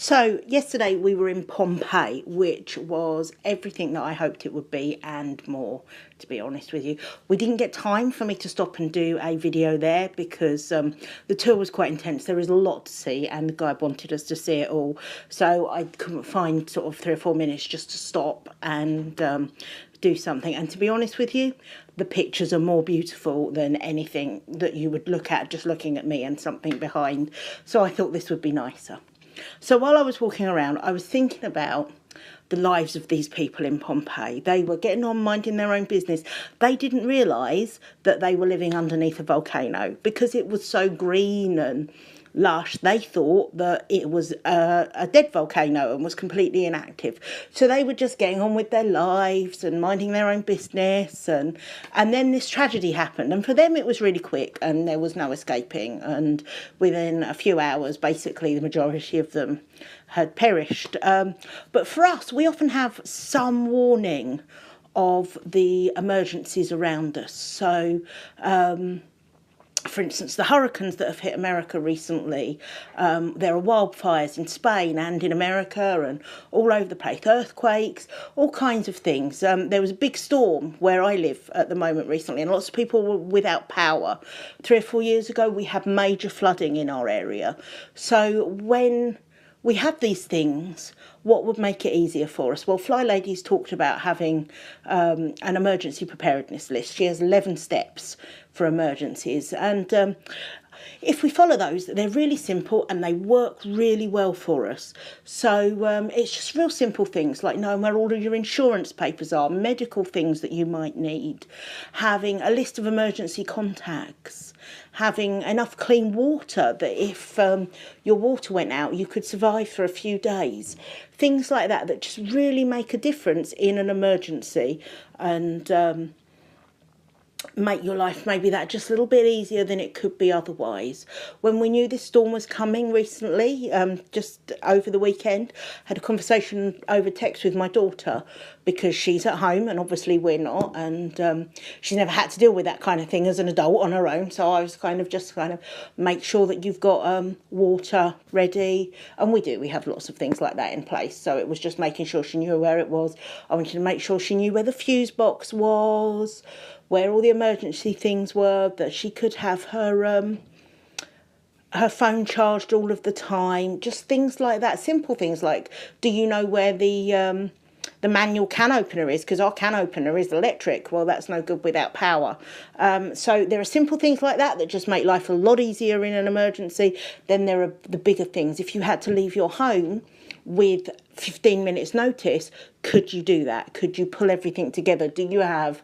So yesterday we were in Pompeii, which was everything that I hoped it would be and more, to be honest with you. We didn't get time for me to stop and do a video there because the tour was quite intense. There was a lot to see and the guide wanted us to see it all. So I couldn't find sort of 3 or 4 minutes just to stop and do something. And to be honest with you, the pictures are more beautiful than anything that you would look at just looking at me and something behind. So I thought this would be nicer. So while I was walking around, I was thinking about the lives of these people in Pompeii. They were getting on minding their own business. They didn't realise that they were living underneath a volcano because it was so green and lush. They thought that it was a dead volcano and was completely inactive. So they were just getting on with their lives and minding their own business. And then this tragedy happened. And for them, it was really quick and there was no escaping. And within a few hours, basically, the majority of them had perished. But for us, we often have some warning of the emergencies around us. So, for instance, the hurricanes that have hit America recently, there are wildfires in Spain and in America and all over the place, earthquakes, all kinds of things. There was a big storm where I live at the moment recently and lots of people were without power. 3 or 4 years ago, we had major flooding in our area. So when we have these things, what would make it easier for us? Well, FlyLady's talked about having an emergency preparedness list. She has 11 steps for emergencies. And if we follow those, they're really simple and they work really well for us. So it's just real simple things like knowing where all of your insurance papers are, medical things that you might need, having a list of emergency contacts, having enough clean water that if your water went out, you could survive for a few days. Things like that that just really make a difference in an emergency and make your life maybe that just a little bit easier than it could be otherwise. When we knew this storm was coming recently, just over the weekend, had a conversation over text with my daughter because she's at home and obviously we're not, and she's never had to deal with that kind of thing as an adult on her own. So I was kind of make sure that you've got water ready, and we have lots of things like that in place. So it was just making sure she knew where it was. I wanted to make sure she knew where the fuse box was, where all the emergency things were, that she could have her phone charged all of the time, just things like that, simple things like, do you know where the manual can opener is? Because our can opener is electric. Well, that's no good without power. So there are simple things like that that just make life a lot easier in an emergency. Then there are the bigger things. If you had to leave your home with 15 minutes notice, could you do that? Could you pull everything together? Do you have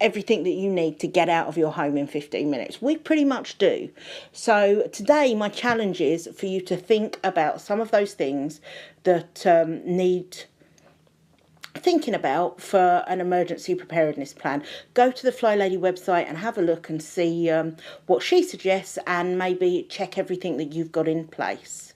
everything that you need to get out of your home in 15 minutes? We pretty much do. So today my challenge is for you to think about some of those things that need thinking about for an emergency preparedness plan. Go to the FlyLady website and have a look and see what she suggests and maybe check everything that you've got in place.